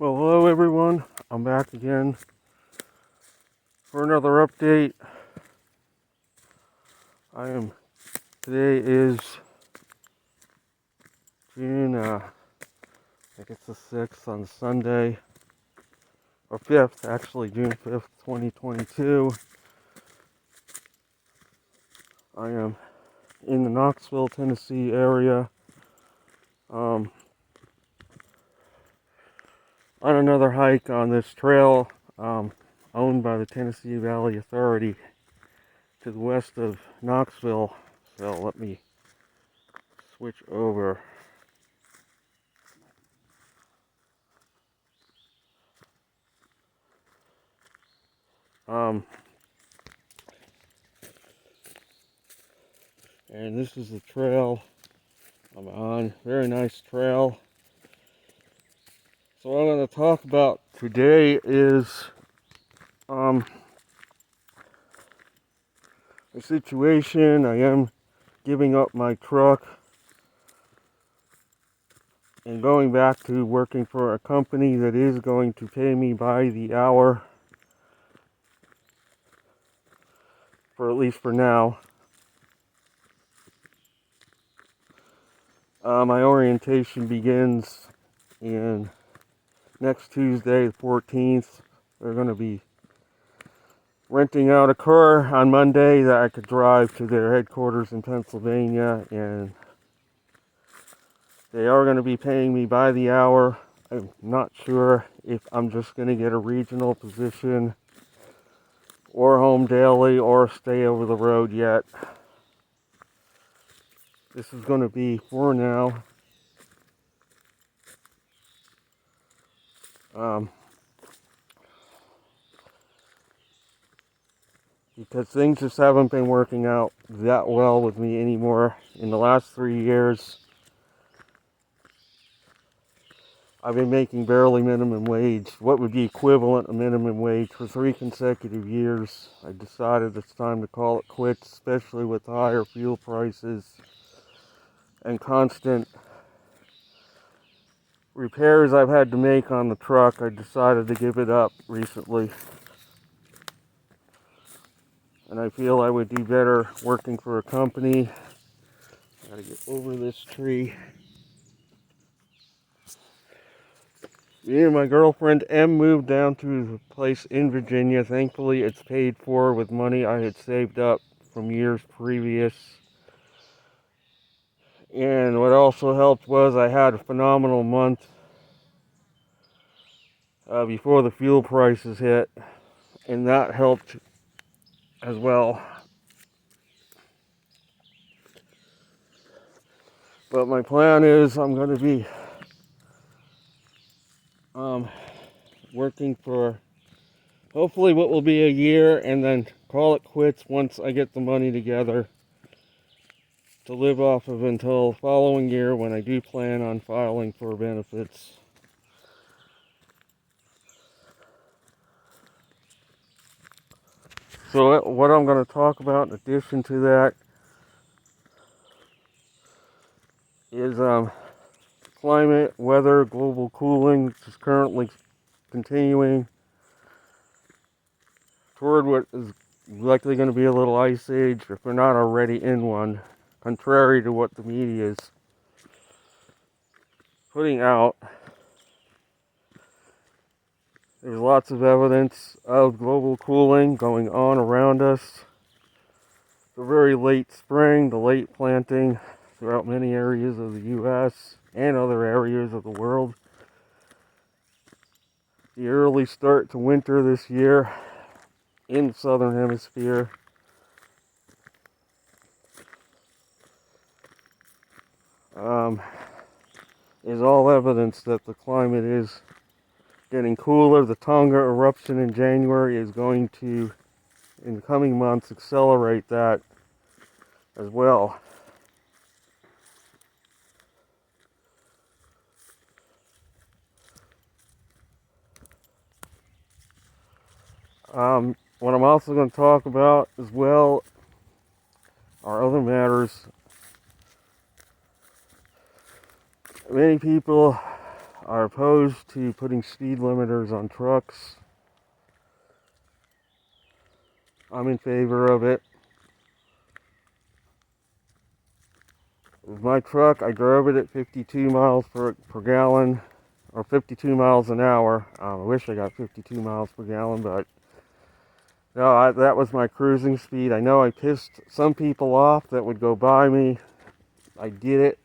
Well, hello everyone. I'm back again for another update. Today is June, I think it's the 6th on Sunday, or 5th, actually, June 5th, 2022. I am in the Knoxville, Tennessee area, on another hike on this trail, owned by the Tennessee Valley Authority to the west of Knoxville. So let me switch over. And this is the trail I'm on. Very nice trail. So what I'm going to talk about today is the situation. I am giving up my truck and going back to working for a company that is going to pay me by the hour, for at least for now. My orientation begins in next Tuesday, the 14th. They're going to be renting out a car on Monday that I could drive to their headquarters in Pennsylvania, and they are going to be paying me by the hour. I'm not sure if I'm just going to get a regional position or home daily or stay over the road yet. This is going to be for now. Because things just haven't been working out that well with me anymore. In the last 3 years, I've been making barely minimum wage, what would be equivalent of minimum wage, for 3 consecutive years. I decided it's time to call it quits, especially with the higher fuel prices and constant repairs I've had to make on the truck. I decided to give it up recently. And I feel I would do better working for a company. I gotta get over this tree. Me and my girlfriend M moved down to a place in Virginia. Thankfully, it's paid for with money I had saved up from years previous. And what also helped was I had a phenomenal month before the fuel prices hit, and that helped as well. But my plan is I'm going to be working for hopefully what will be a year, and then call it quits once I get the money together to live off of until the following year, when I do plan on filing for benefits. So what I'm going to talk about in addition to that is climate, weather, global cooling, which is currently continuing toward what is likely going to be a little ice age, if we're not already in one, contrary to what the media is putting out. There's lots of evidence of global cooling going on around us. The very late spring, the late planting throughout many areas of the U.S. and other areas of the world. The early start to winter this year in the southern hemisphere. Is all evidence that the climate is getting cooler. The Tonga eruption in January is going to, in the coming months, accelerate that as well. What I'm also going to talk about as well are other matters. Many people are opposed to putting speed limiters on trucks. I'm in favor of it. With my truck, I drove it at 52 miles per gallon, or 52 miles an hour. I wish I got 52 miles per gallon, but no, that was my cruising speed. I know I pissed some people off that would go by me. I did it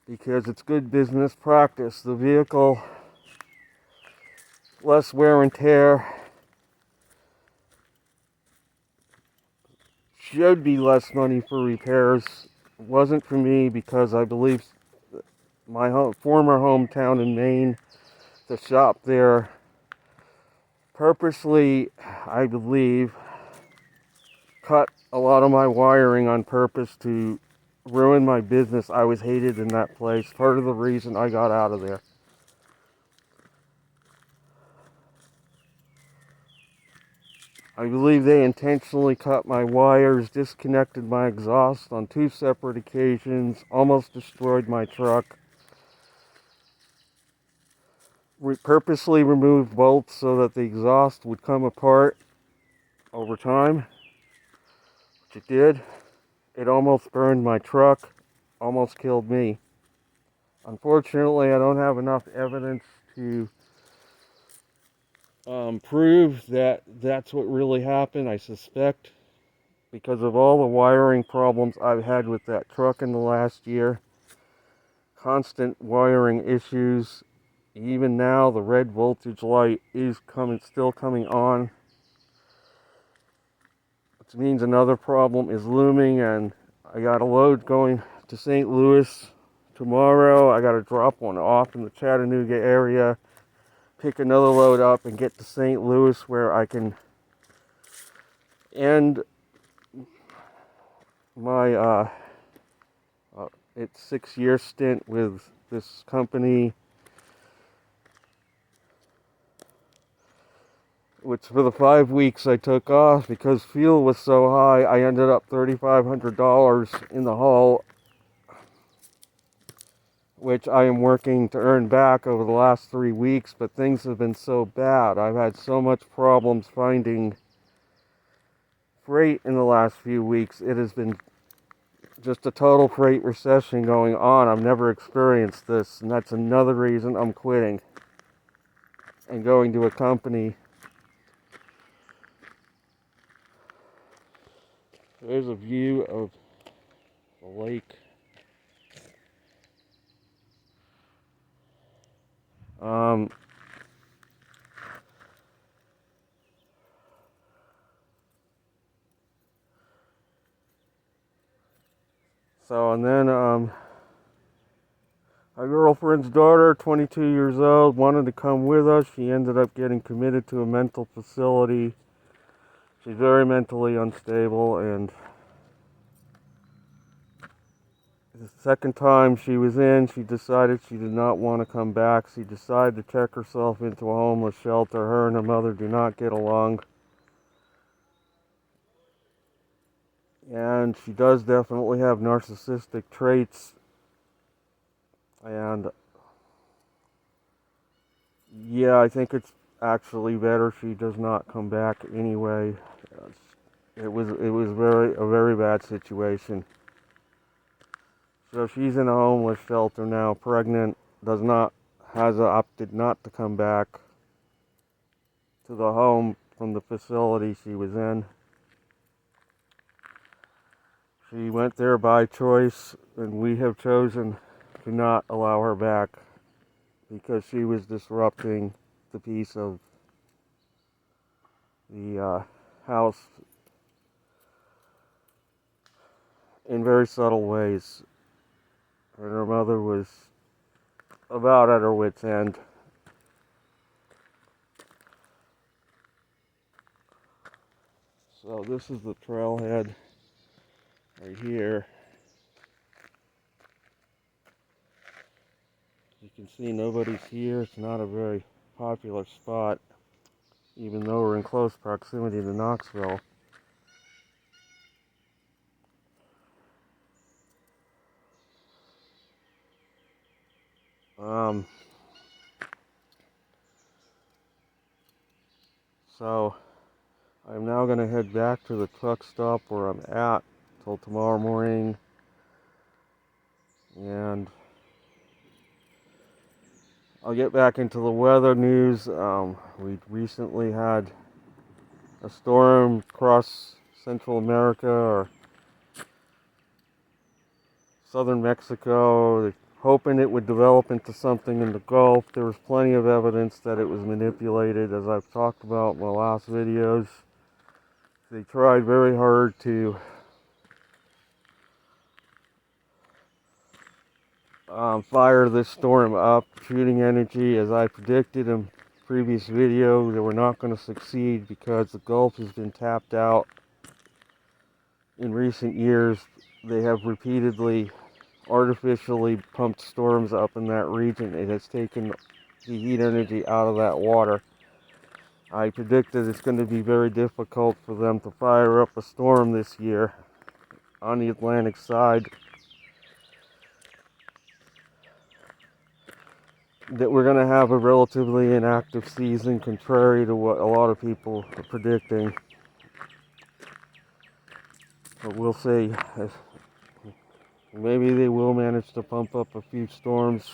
because it's good business practice. The vehicle, less wear and tear, should be less money for repairs. It wasn't for me because I believe my former hometown in Maine, the shop there, purposely, I believe, cut a lot of my wiring on purpose to ruin my business. I was hated in that place. Part of the reason I got out of there. I believe they intentionally cut my wires, disconnected my exhaust on 2 separate occasions, almost destroyed my truck. Purposely removed bolts so that the exhaust would come apart over time, which it did. It almost burned my truck, almost killed me. Unfortunately, I don't have enough evidence to prove that that's what really happened. I suspect, because of all the wiring problems I've had with that truck in the last year, constant wiring issues. Even now, the red voltage light is still coming on, which means another problem is looming. And I got a load going to St. Louis tomorrow. I got to drop one off in the Chattanooga area, pick another load up, and get to St. Louis where I can end my it's 6-year stint with this company, which for the 5 weeks I took off because fuel was so high, I ended up $3,500 in the hole, which I am working to earn back over the last 3 weeks. But things have been so bad. I've had so much problems finding freight in the last few weeks. It has been just a total freight recession going on. I've never experienced this, and that's another reason I'm quitting and going to a company. There's a view of the lake. And then my girlfriend's daughter, 22 years old, wanted to come with us. She ended up getting committed to a mental facility. She's very mentally unstable, and the second time she was in, she decided she did not want to come back. She decided to check herself into a homeless shelter. Her and her mother do not get along. And she does definitely have narcissistic traits. And yeah, I think it's actually better she does not come back anyway. It was a very bad situation. So she's in a homeless shelter now, pregnant, has opted not to come back to the home from the facility she was in. She went there by choice, and we have chosen to not allow her back because she was disrupting the peace of the house in very subtle ways. And her mother was about at her wit's end. So this is the trailhead right here. You can see nobody's here. It's not a very popular spot, even though we're in close proximity to Knoxville. So I'm now going to head back to the truck stop where I'm at till tomorrow morning, and I'll get back into the weather news. We recently had a storm across Central America or southern Mexico. They're hoping it would develop into something in the Gulf. There was plenty of evidence that it was manipulated, as I've talked about in my last videos. They tried very hard to fire this storm up, shooting energy. As I predicted in previous video, they were not going to succeed because the Gulf has been tapped out in recent years. They have repeatedly artificially pumped storms up in that region. It has taken the heat energy out of that water. I predicted it's going to be very difficult for them to fire up a storm this year on the Atlantic side. That we're going to have a relatively inactive season, contrary to what a lot of people are predicting. But we'll see. Maybe they will manage to pump up a few storms.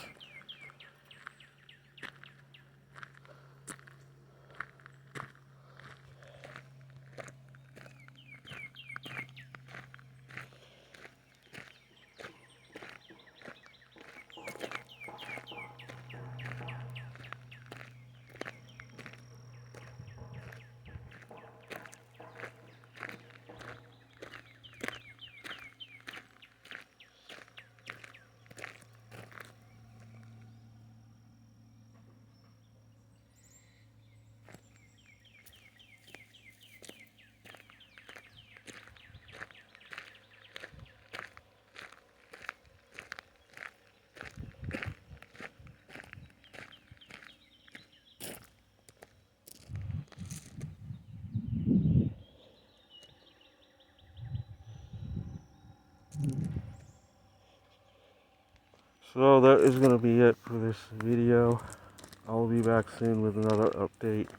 So that is going to be it for this video. I'll be back soon with another update.